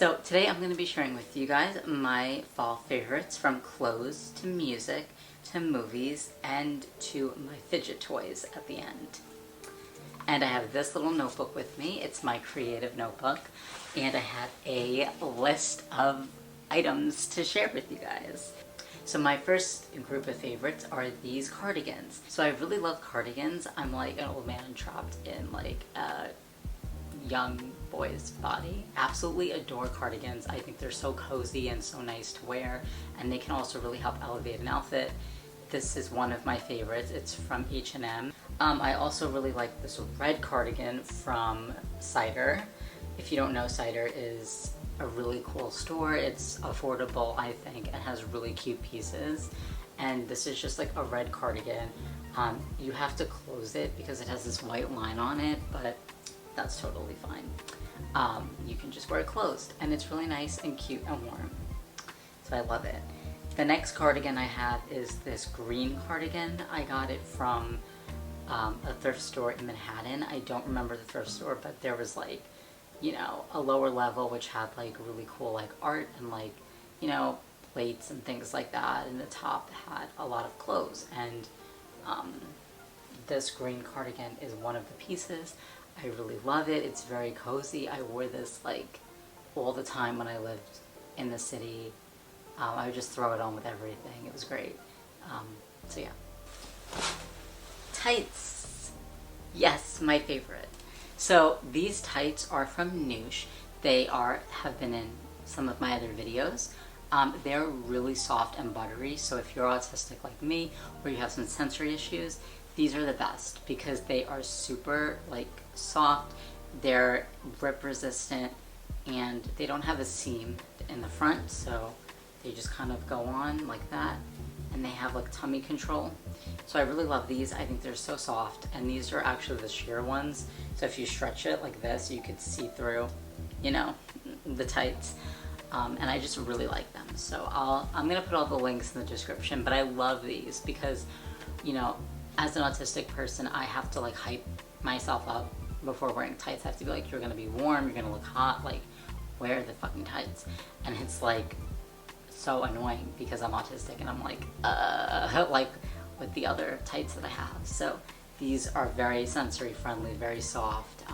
So today I'm going to be sharing with you guys my fall favorites, from clothes to music to movies and to my fidget toys at the end. And I have this little notebook with me. It's my creative notebook, and I have a list of items to share with you guys. So my first group of favorites are these cardigans. So I really love cardigans. I'm like an old man trapped in like a young boy's body. Absolutely adore cardigans. I think they're so cozy and so nice to wear, and they can also really help elevate an outfit. This is one of my favorites. It's from H&M. I also really like this red cardigan from Cider. If you don't know, Cider is a really cool store. It's affordable, I think, and has really cute pieces. And this is just like a red cardigan. You have to close it because it has this white line on it, but that's totally fine. You can just wear it closed, and it's really nice and cute and warm. So I love it. The next cardigan I have is this green cardigan. I got it from a thrift store in Manhattan. I don't remember the thrift store, but there was like, you know, a lower level which had like really cool like art and like, you know, plates and things like that, and the top had a lot of clothes. And this green cardigan is one of the pieces. I really love it. It's very cozy. I wore this like all the time when I lived in the city. I would just throw it on with everything. It was great. So yeah. Tights. Yes, my favorite. So these tights are from Noosh. They have been in some of my other videos. They're really soft and buttery, so if you're autistic like me or you have some sensory issues, these are the best because they are super like soft, they're rip resistant, and they don't have a seam in the front, so they just kind of go on like that, and they have like tummy control. So I really love these. I think they're so soft, and these are actually the sheer ones, so if you stretch it like this you could see through, you know, the tights. And I just really like them, so I'm gonna put all the links in the description. But I love these because, you know, as an autistic person, I have to like hype myself up before wearing tights. I have to be like, you're gonna be warm, you're gonna look hot, like wear the fucking tights. And it's like so annoying because I'm autistic and I'm like with the other tights that I have. So these are very sensory friendly, very soft,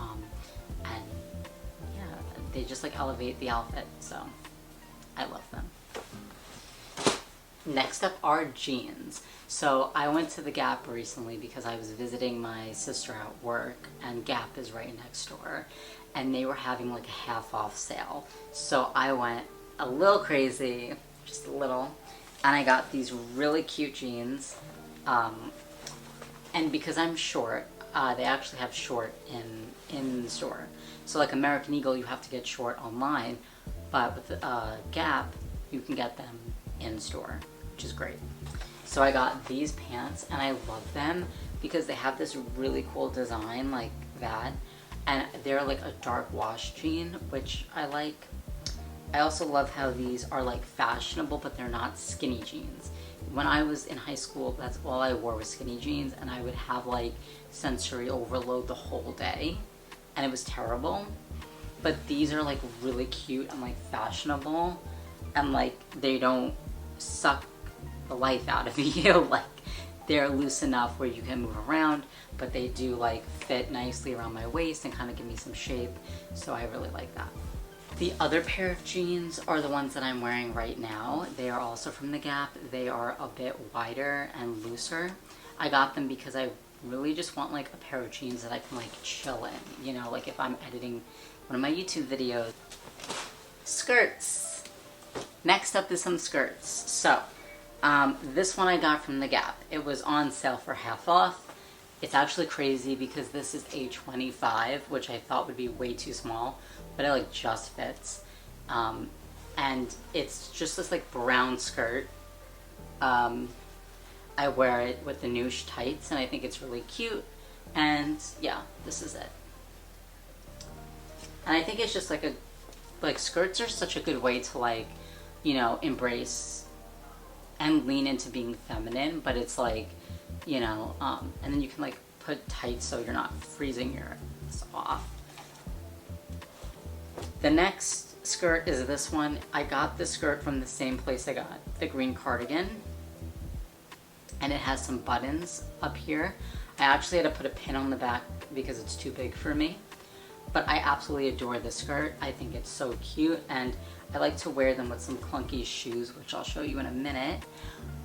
and yeah, they just like elevate the outfit, so I love them. Next up are jeans. So I went to the Gap recently because I was visiting my sister at work, and Gap is right next door, and they were having like a half off sale. So I went a little crazy, just a little, and I got these really cute jeans. And because I'm short, they actually have short in the store. So like American Eagle, you have to get short online, but with Gap, you can get them in store, which is great. So I got these pants, and I love them because they have this really cool design like that, and they're like a dark wash jean, which I like. I also love how these are like fashionable, but they're not skinny jeans. When I was in high school, that's all I wore was skinny jeans, and I would have like sensory overload the whole day, and it was terrible. But these are like really cute and like fashionable, and like they don't suck the life out of you. Like they're loose enough where you can move around, but they do like fit nicely around my waist and kind of give me some shape, so I really like that. The other pair of jeans are the ones that I'm wearing right now. They are also from the Gap. They are a bit wider and looser. I got them because I really just want like a pair of jeans that I can like chill in, you know, like if I'm editing one of my YouTube videos. Skirts. Next up is some skirts. So this one I got from the Gap. It was on sale for half off. It's actually crazy because this is a 25, which I thought would be way too small, but it like just fits. And it's just this like brown skirt. I wear it with the Noosh tights, and I think it's really cute. And yeah, this is it. And I think it's just like skirts are such a good way to like, you know, embrace and lean into being feminine, but it's like, you know, and then you can like put tights so you're not freezing your ass off. The next skirt is this one. I got this skirt from the same place I got the green cardigan. And it has some buttons up here. I actually had to put a pin on the back because it's too big for me. But I absolutely adore this skirt. I think it's so cute, and I like to wear them with some clunky shoes, which I'll show you in a minute.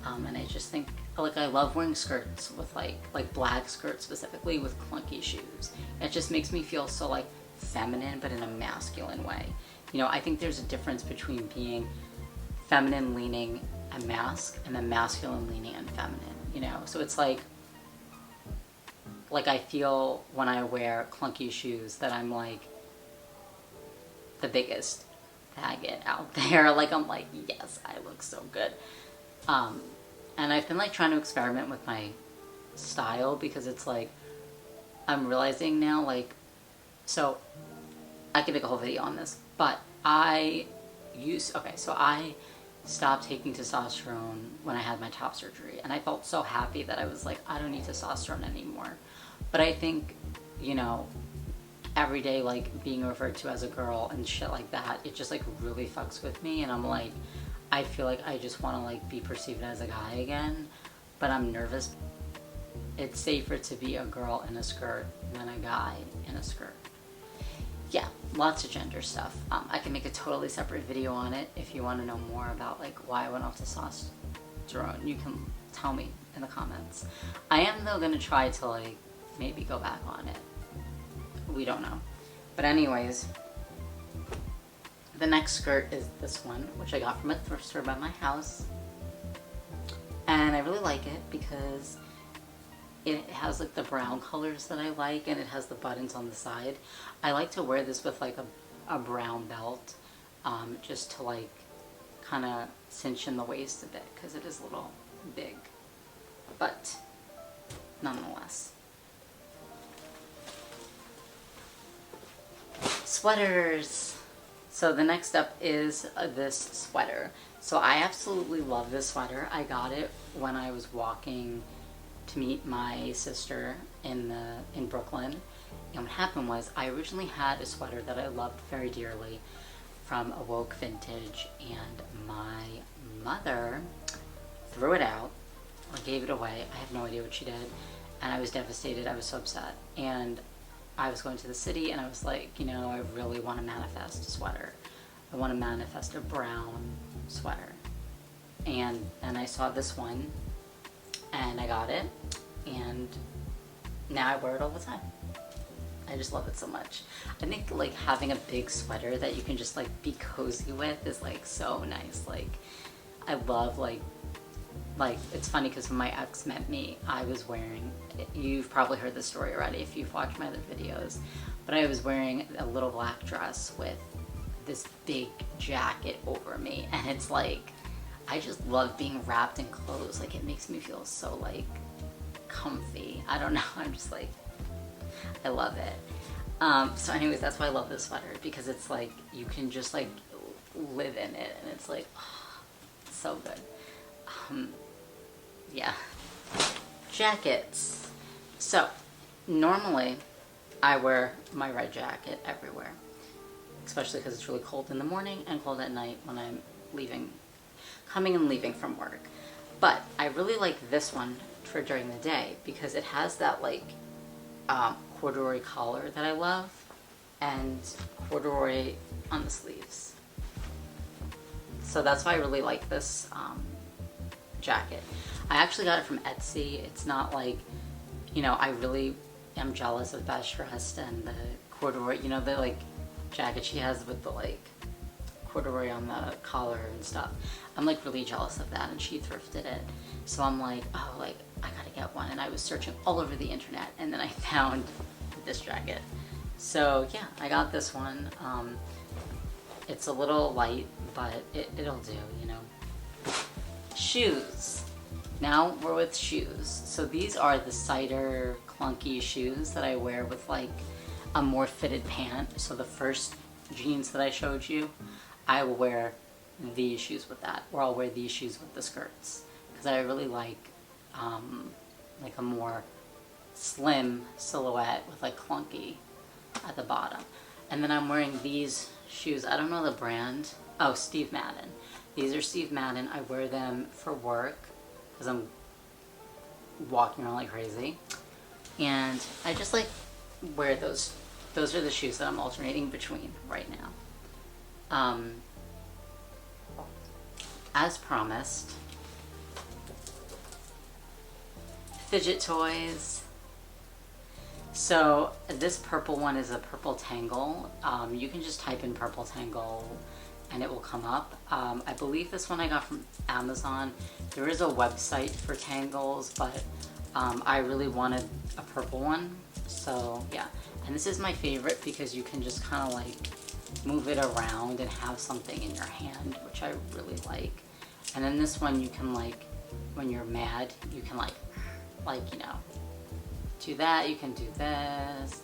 And I just think, like, I love wearing skirts with like black skirts specifically with clunky shoes. It just makes me feel so like feminine, but in a masculine way. You know, I think there's a difference between being feminine leaning and masc, and then masculine leaning and feminine, you know? So it's like I feel when I wear clunky shoes that I'm like the biggest faggot out there. Like, I'm like, yes, I look so good. And I've been like trying to experiment with my style, because it's like, I'm realizing now, like, so I could make a whole video on this, but I stopped taking testosterone when I had my top surgery, and I felt so happy that I was like, I don't need testosterone anymore. But I think, you know, every day, like, being referred to as a girl and shit like that, it just like really fucks with me, and I'm like, I feel like I just want to like be perceived as a guy again, but I'm nervous. It's safer to be a girl in a skirt than a guy in a skirt. Yeah, lots of gender stuff. I can make a totally separate video on it if you want to know more about like why I went off testosterone. You can tell me in the comments. I am though gonna try to like maybe go back on it. We don't know. But anyways, the next skirt is this one, which I got from a thrift store by my house. And I really like it because it has like the brown colors that I like, and it has the buttons on the side. I like to wear this with like a brown belt, just to like kind of cinch in the waist a bit, because it is a little big, but nonetheless. Sweaters. So the next up is this sweater. So I absolutely love this sweater. I got it when I was walking to meet my sister in Brooklyn. And what happened was, I originally had a sweater that I loved very dearly from Awoke Vintage, and my mother threw it out or gave it away. I have no idea what she did, and I was devastated. I was so upset, and I was going to the city, and I was like, you know, I really want to manifest a sweater. I want to manifest a brown sweater. And I saw this one, and I got it, and now I wear it all the time. I just love it so much. I think like having a big sweater that you can just like be cozy with is like so nice. Like, I love like it's funny because when my ex met me, I was wearing, you've probably heard this story already if you've watched my other videos, but I was wearing a little black dress with this big jacket over me, and it's like, I just love being wrapped in clothes. Like, it makes me feel so like comfy. I don't know, I'm just like, I love it. So anyways, that's why I love this sweater, because it's like, you can just like live in it, and it's like, oh, so good. Yeah. Jackets. So normally I wear my red jacket everywhere, especially because it's really cold in the morning and cold at night when I'm coming and leaving from work. But I really like this one for during the day, because it has that like corduroy collar that I love, and corduroy on the sleeves. So that's why I really like this jacket. I actually got it from Etsy. It's not like, you know, I really am jealous of Best Dressed and the corduroy, you know, the like jacket she has with the like corduroy on the collar and stuff. I'm like really jealous of that, and she thrifted it. So I'm like, oh, like I gotta get one. And I was searching all over the internet, and then I found this jacket. So yeah, I got this one. It's a little light, but it'll do, you know. Shoes. Now we're with shoes. So these are the cider clunky shoes that I wear with like a more fitted pant. So the first jeans that I showed you, I will wear these shoes with that, or I'll wear these shoes with the skirts, because I really like a more slim silhouette with like clunky at the bottom. And then I'm wearing these shoes. I don't know the brand. Oh, Steve Madden. These are Steve Madden. I wear them for work because I'm walking around like crazy. And I just like wear those. Those are the shoes that I'm alternating between right now. As promised, Fidget toys. So this purple one is a purple tangle. You can just type in purple tangle and it will come up. I believe this one I got from Amazon. There is a website for tangles, but I really wanted a purple one. So yeah, and this is my favorite because you can just kind of like move it around and have something in your hand, which I really like. And then this one you can like, when you're mad, you can like, you know, do that, you can do this.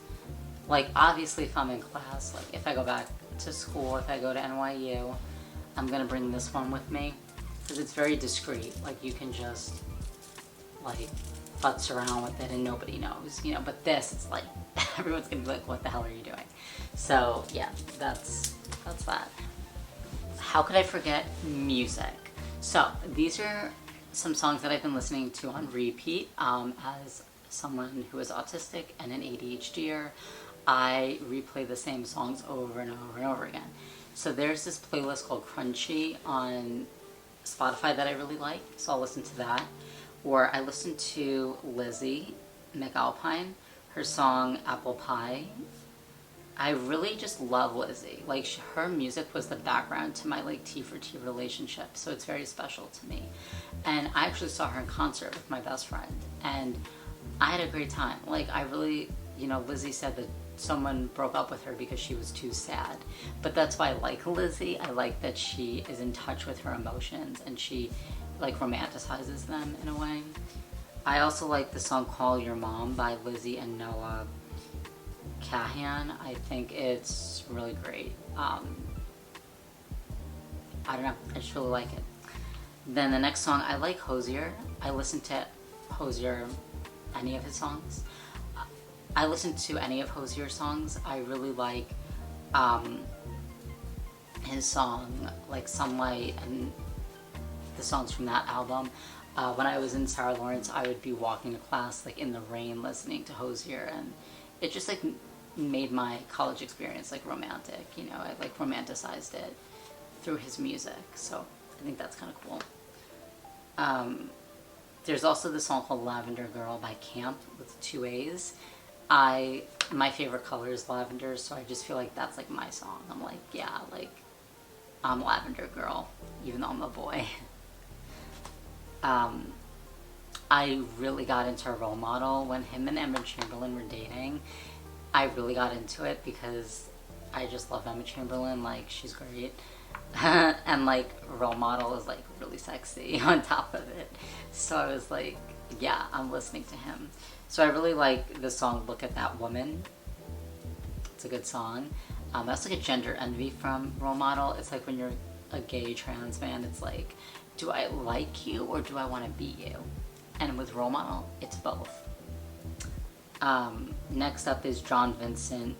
Like obviously if I'm in class, like if I go back to school, if I go to NYU, I'm gonna bring this one with me because it's very discreet. Like you can just like futz around with it and nobody knows, you know, but this, it's like, everyone's gonna be like, what the hell are you doing? So yeah, that's that. How could I forget music? So these are some songs that I've been listening to on repeat. As someone who is autistic and an ADHDer, I replay the same songs over and over and over again. So there's this playlist called Crunchy on Spotify that I really like, so I'll listen to that. Or I listen to Lizzie McAlpine, her song Apple Pie. I really just love Lizzie. Like her music was the background to my like T for T relationship, so it's very special to me. And I actually saw her in concert with my best friend, and I had a great time. Like I really, you know, Lizzie said that someone broke up with her because she was too sad. But that's why I like Lizzie. I like that she is in touch with her emotions and she like romanticizes them in a way. I also like the song Call Your Mom by Lizzie and Noah Kahan. I think it's really great. I don't know, I just really like it. Then the next song, I like Hozier. I listen to Hozier, any of his songs. I listen to any of Hozier's songs. I really like his song, like Sunlight, and the songs from that album. When I was in Sarah Lawrence, I would be walking to class like in the rain listening to Hozier, and it just like made my college experience like romantic, you know. I like romanticized it through his music, so I think that's kind of cool. There's also the song called Lavender Girl by Camp with 2 A's. My favorite color is lavender, so I just feel like that's like my song. I'm like, yeah, like I'm Lavender Girl, even though I'm a boy. I really got into Role Model when him and Emma Chamberlain were dating. I really got into it because I just love Emma Chamberlain. Like, she's great. And like Role Model is like really sexy on top of it. So I was like, yeah, I'm listening to him. So I really like the song Look at That Woman. It's a good song. That's like a gender envy from Role Model. It's like when you're a gay trans man, it's like, do I like you or do I want to be you? And with Role Model, it's both. Next up is John Vincent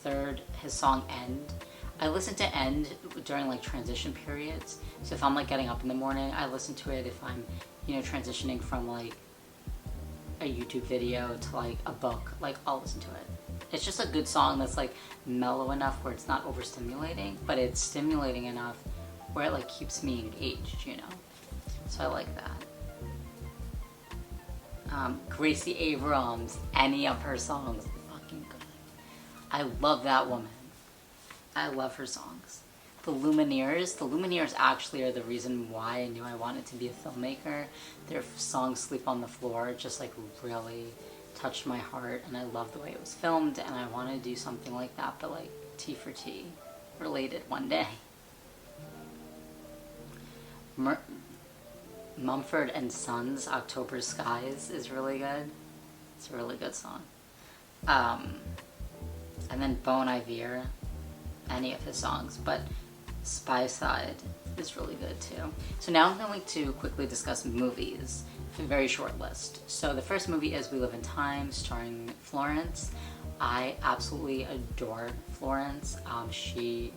III, his song End. I listen to End during like transition periods. So if I'm like getting up in the morning, I listen to it. If I'm, you know, transitioning from like a YouTube video to like a book, like I'll listen to it. It's just a good song that's like mellow enough where it's not overstimulating, but it's stimulating enough where it like keeps me engaged, you know. So I like that. Gracie Abrams, any of her songs, fucking good. I love that woman. I love her songs. The Lumineers actually are the reason why I knew I wanted to be a filmmaker. Their song Sleep on the Floor just like really touched my heart, and I love the way it was filmed, and I want to do something like that, but like T for T related one day. Mumford and Sons, October Skies is really good. It's a really good song. And then Bon Iver, any of his songs, but Spy Side is really good too. So now I'm going to quickly discuss movies, a very short list. So the first movie is We Live in Time, starring Florence. I absolutely adore Florence. She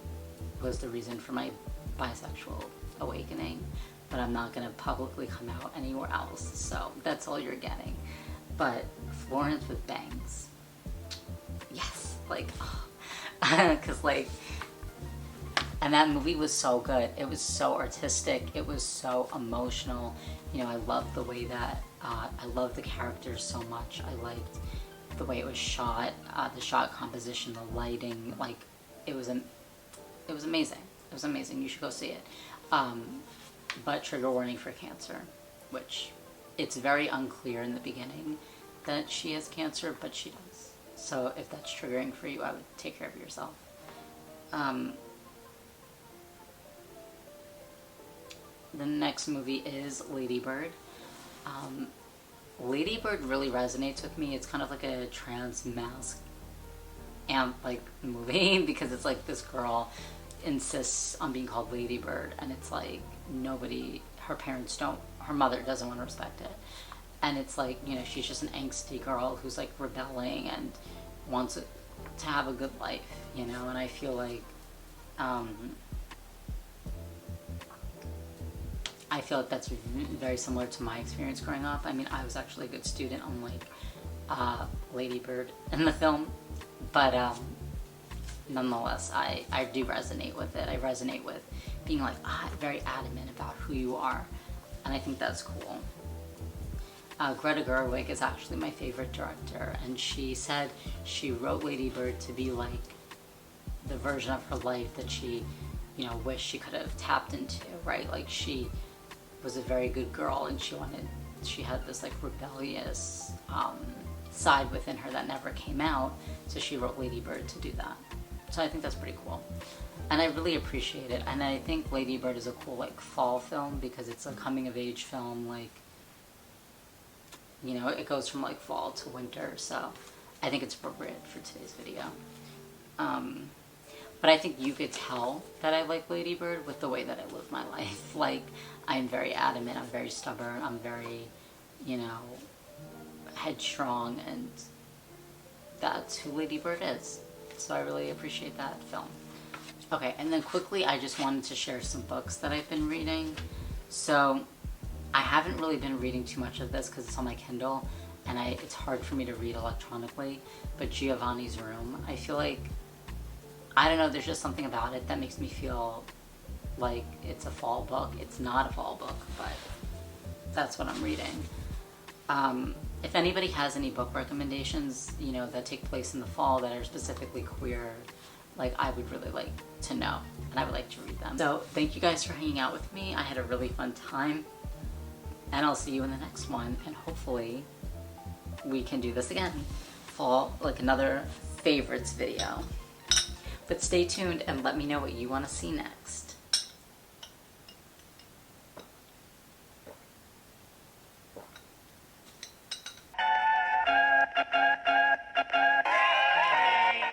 was the reason for my bisexual awakening, but I'm not gonna publicly come out anywhere else, so that's all you're getting. But Florence with bangs, yes, like, because like, and that movie was so good. It was so artistic. It was so emotional. You know, I loved the way that, I loved the characters so much. I liked the way it was shot, the shot composition, the lighting, like, it was amazing. It was amazing. You should go see it. But trigger warning for cancer, which it's very unclear in the beginning that she has cancer, but she does. So if that's triggering for you, I would take care of yourself. The next movie is Lady Bird. Lady Bird really resonates with me. It's kind of like a transmasc like movie because it's like this girl insists on being called Lady Bird, and it's like nobody, her parents don't, her mother doesn't want to respect it, and it's like, you know, she's just an angsty girl who's like rebelling and wants to have a good life, you know. And I feel like that's very similar to my experience growing up. I mean, I was actually a good student, unlike Lady Bird in the film, but nonetheless, I do resonate with it. I resonate with being like very adamant about who you are, and I think that's cool. Greta Gerwig is actually my favorite director, and she said she wrote Lady Bird to be like the version of her life that she, you know, wished she could have tapped into, right? Like, she was a very good girl, and she had this like rebellious side within her that never came out, so she wrote Lady Bird to do that. So I think that's pretty cool, and I really appreciate it. And I think Lady Bird is a cool like fall film because it's a coming of age film, like, you know, it goes from like fall to winter, so I think it's appropriate for today's video. But I think you could tell that I like Lady Bird with the way that I live my life. Like, I'm very adamant, I'm very stubborn, I'm very, you know, headstrong, and that's who Lady Bird is. So I really appreciate that film. Okay, and then quickly, I just wanted to share some books that I've been reading. So I haven't really been reading too much of this because it's on my Kindle, and it's hard for me to read electronically, but Giovanni's Room, I feel like, I don't know, there's just something about it that makes me feel like it's a fall book. It's not a fall book, but that's what I'm reading. If anybody has any book recommendations, you know, that take place in the fall that are specifically queer, like, I would really like to know, and I would like to read them. So thank you guys for hanging out with me. I had a really fun time, and I'll see you in the next one, and hopefully we can do this again. Fall, like another favorites video. But stay tuned and let me know what you want to see next.